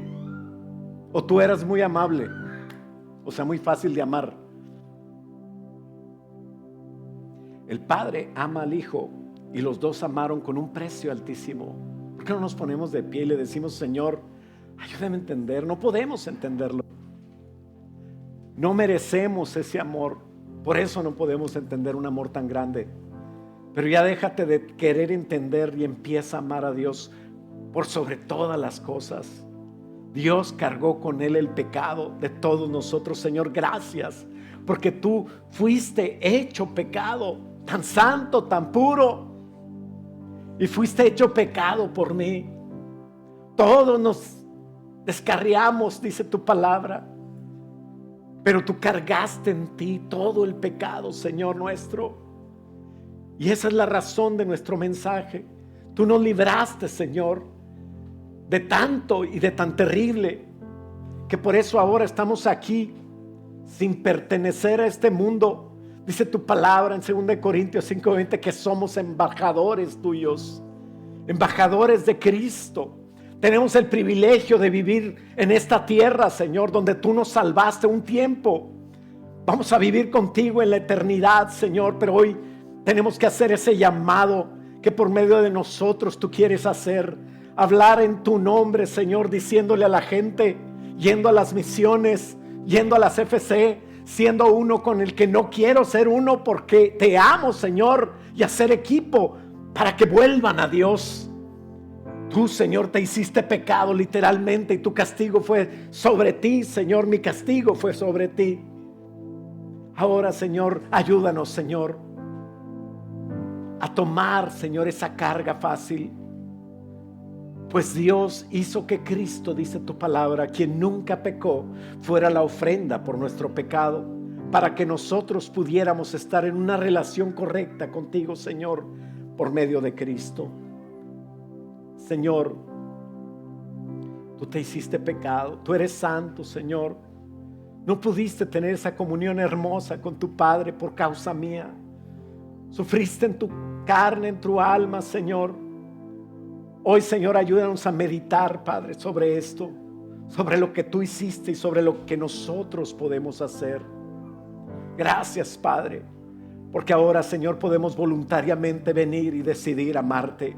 ¿O tú eras muy amable? O sea, muy fácil de amar. El Padre ama al Hijo, y los dos amaron con un precio altísimo, ¿Por qué no nos ponemos de pie y le decimos, Señor, ayúdame a entender? No podemos entenderlo. No merecemos ese amor. Por eso no podemos entender un amor tan grande. Pero ya déjate de querer entender y empieza a amar a Dios por sobre todas las cosas. Dios cargó con Él el pecado de todos nosotros. Señor, gracias, porque tú fuiste hecho pecado, tan santo, tan puro, y fuiste hecho pecado por mí. Todos nos descarriamos, dice tu palabra, pero tú cargaste en ti todo el pecado, Señor nuestro. Y esa es la razón de nuestro mensaje. Tú nos libraste, Señor, de tanto y de tan terrible, que por eso ahora estamos aquí sin pertenecer a este mundo. Dice tu palabra en 2 Corintios 5:20 que somos embajadores tuyos, embajadores de Cristo. Tenemos el privilegio de vivir en esta tierra, Señor, donde tú nos salvaste un tiempo. Vamos a vivir contigo en la eternidad, Señor, pero hoy tenemos que hacer ese llamado que por medio de nosotros tú quieres hacer. Hablar en tu nombre, Señor, diciéndole a la gente, yendo a las misiones, yendo a las FC, siendo uno con el que no quiero ser uno porque te amo, Señor, y hacer equipo para que vuelvan a Dios. Tú, Señor, te hiciste pecado literalmente y tu castigo fue sobre ti, Señor. Mi castigo fue sobre ti. Ahora, Señor, ayúdanos, Señor, a tomar, Señor, esa carga fácil. Pues Dios hizo que Cristo, dice tu palabra, quien nunca pecó, fuera la ofrenda por nuestro pecado, para que nosotros pudiéramos estar en una relación correcta contigo, Señor, por medio de Cristo. Señor, tú te hiciste pecado, tú eres santo, Señor. No pudiste tener esa comunión hermosa con tu Padre por causa mía. Sufriste en tu carne, en tu alma, Señor. Hoy, Señor, ayúdanos a meditar, Padre, sobre esto, sobre lo que tú hiciste y sobre lo que nosotros podemos hacer. Gracias, Padre, porque ahora, Señor, podemos voluntariamente venir y decidir amarte.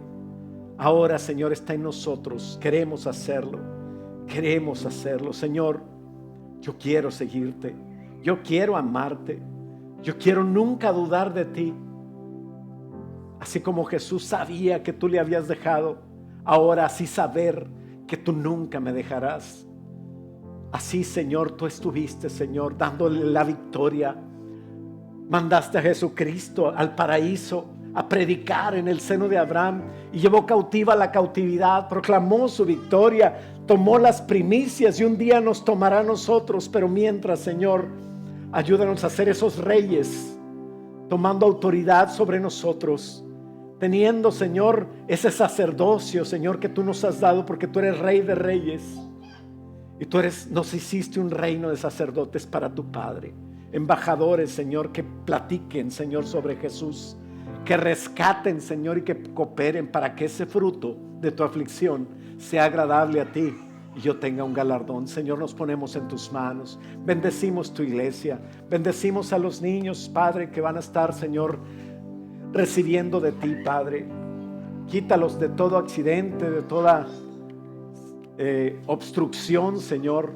Ahora, Señor, está en nosotros. Queremos hacerlo. Queremos hacerlo. Señor, yo quiero seguirte. Yo quiero amarte. Yo quiero nunca dudar de ti. Así como Jesús sabía que tú le habías dejado, ahora así saber que tú nunca me dejarás. Así, Señor, tú estuviste, Señor, dándole la victoria. Mandaste a Jesucristo al paraíso a predicar en el seno de Abraham y llevó cautiva la cautividad, proclamó su victoria, tomó las primicias y un día nos tomará a nosotros. Pero mientras, Señor, ayúdanos a ser esos reyes, tomando autoridad sobre nosotros, teniendo, Señor, ese sacerdocio, Señor, que tú nos has dado, porque tú eres Rey de Reyes y tú nos hiciste un reino de sacerdotes para tu Padre. Embajadores, Señor, que platiquen, Señor, sobre Jesús, que rescaten, Señor, y que cooperen para que ese fruto de tu aflicción sea agradable a ti y yo tenga un galardón. Señor, nos ponemos en tus manos. Bendecimos tu iglesia, bendecimos a los niños, Padre, que van a estar, Señor, recibiendo de ti, Padre. Quítalos de todo accidente, de toda obstrucción, Señor,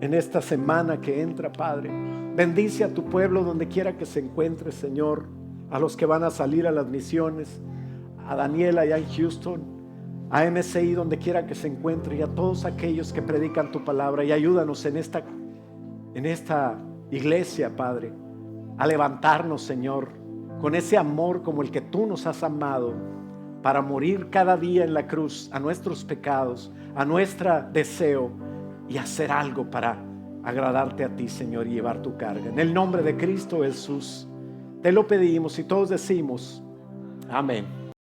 en esta semana que entra, Padre. Bendice a tu pueblo donde quiera que se encuentre, Señor, a los que van a salir a las misiones, a Daniel allá en Houston, a MCI donde quiera que se encuentre, y a todos aquellos que predican tu palabra. Y ayúdanos en esta iglesia, Padre, a levantarnos, Señor, con ese amor como el que tú nos has amado, para morir cada día en la cruz a nuestros pecados, a nuestro deseo, y hacer algo para agradarte a ti, Señor, y llevar tu carga. En el nombre de Cristo Jesús te lo pedimos y todos decimos amén.